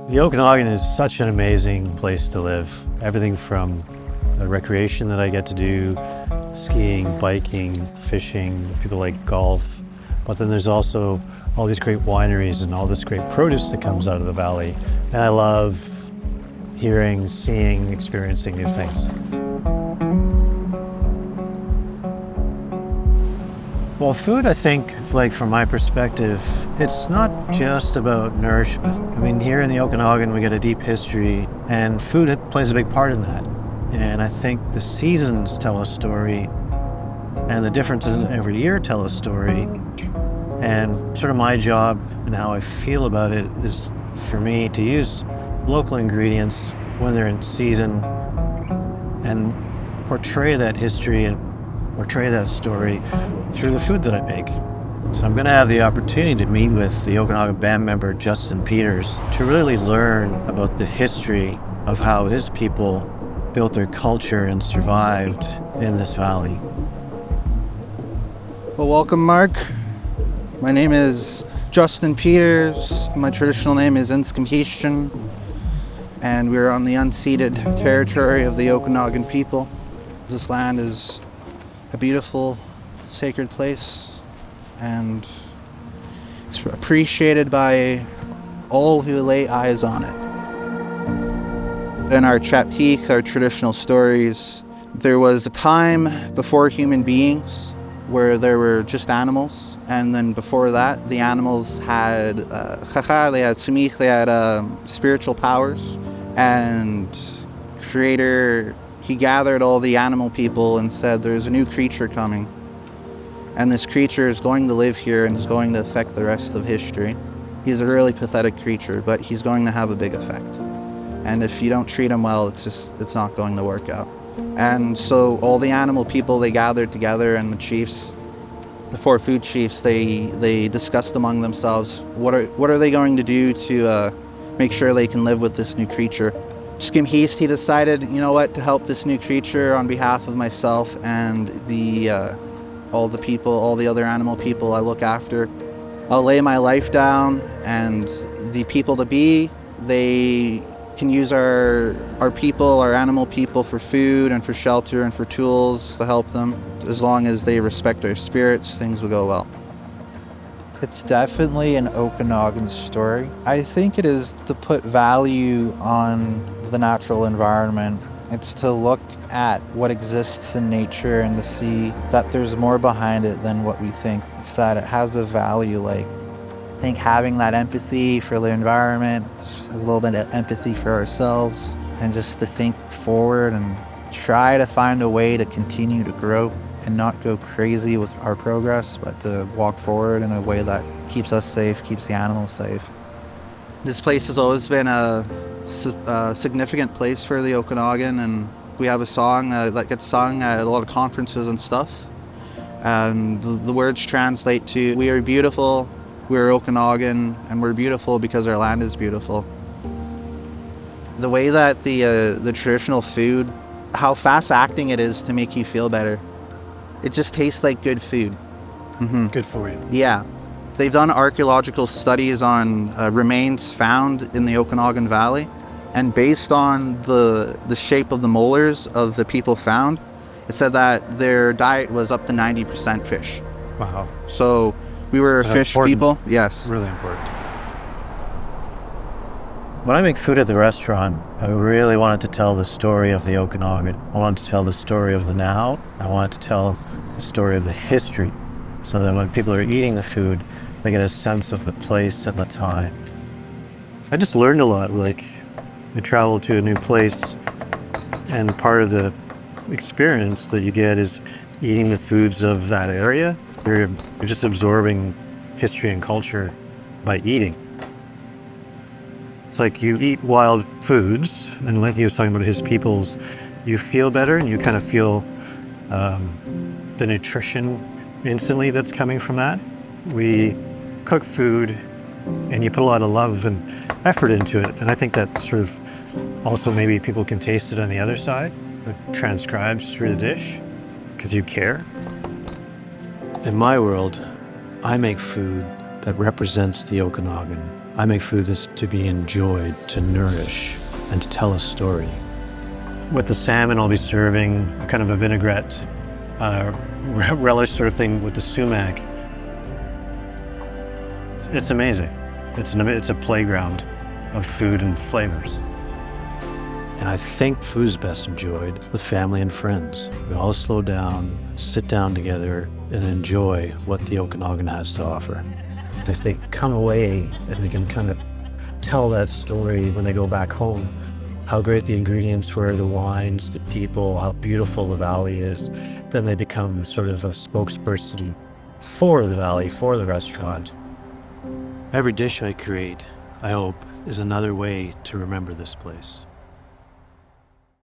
The Okanagan is such an amazing place to live. Everything from the recreation that I get to do, skiing, biking, fishing, people like golf. But then there's also all these great wineries and all this great produce that comes out of the valley. And I love hearing, seeing, experiencing new things. Well, food, I think, like from my perspective, it's not just about nourishment. I mean, here in the Okanagan, we get a deep history, and food plays a big part in that. And I think the seasons tell a story, and the differences in every year tell a story. And sort of my job and how I feel about it is for me to use local ingredients when they're in season and portray that history and portray that story through the food that I make. So I'm going to have the opportunity to meet with the Okanagan Band member Justen Peters to really learn about the history of how his people built their culture and survived in this valley. Well, welcome, Mark. My name is Justen Peters. My traditional name is Untitled, and we're on the unceded territory of the Okanagan People. This land is a beautiful, sacred place, and it's appreciated by all who lay eyes on it. In our chaptik, our traditional stories, there was a time before human beings where there were just animals, and then before that, the animals had they had sumich, they had spiritual powers, and Creator, he gathered all the animal people and said, there's a new creature coming. And this creature is going to live here and is going to affect the rest of history. He's a really pathetic creature, but he's going to have a big effect. And if you don't treat him well, it's not going to work out. And so all the animal people, they gathered together, and the chiefs, the 4 food chiefs, they discussed among themselves, what are they going to do to make sure they can live with this new creature. Justen Peters, he decided, you know what, to help this new creature on behalf of myself and all the people, all the other animal people I look after, I'll lay my life down, and the people to be, they can use our people, our animal people, for food and for shelter and for tools to help them. As long as they respect our spirits, things will go well. It's definitely an Okanagan story. I think it is to put value on the natural environment. It's to look at what exists in nature and to see that there's more behind it than what we think. It's that it has a value. Like, I think having that empathy for the environment, a little bit of empathy for ourselves, and just to think forward and try to find a way to continue to grow and not go crazy with our progress, but to walk forward in a way that keeps us safe, keeps the animals safe. This place has always been a significant place for the Okanagan, and we have a song that gets sung at a lot of conferences and stuff. And the words translate to, we are beautiful, we're Okanagan, and we're beautiful because our land is beautiful. The way that the traditional food, how fast-acting it is to make you feel better. It just tastes like good food. Mm-hmm. Good for you. Yeah. They've done archaeological studies on remains found in the Okanagan Valley, and based on the shape of the molars of the people found, it said that their diet was up to 90% fish. Wow. So we were fish people. Yes. Really important. When I make food at the restaurant, I really wanted to tell the story of the Okanagan. I wanted to tell the story of the now. I wanted to tell the story of the history, so that when people are eating the food, they get a sense of the place and the time. I just learned a lot. Like, I traveled to a new place, and part of the experience that you get is eating the foods of that area. You're just absorbing history and culture by eating. It's like you eat wild foods, and like he was talking about his peoples, you feel better, and you kind of feel the nutrition instantly that's coming from that. We cook food, and you put a lot of love and effort into it, and I think that sort of also maybe people can taste it on the other side. It transcribes through the dish because you care. In my world, I make food that represents the Okanagan. I make food that's to be enjoyed, to nourish, and to tell a story. With the salmon, I'll be serving kind of a vinaigrette, relish sort of thing with the sumac. It's amazing. It's a playground of food and flavors. And I think food's best enjoyed with family and friends. We all slow down, sit down together, and enjoy what the Okanagan has to offer. If they come away and they can kind of tell that story when they go back home, how great the ingredients were, the wines, the people, how beautiful the valley is, then they become sort of a spokesperson for the valley, for the restaurant. Every dish I create, I hope, is another way to remember this place.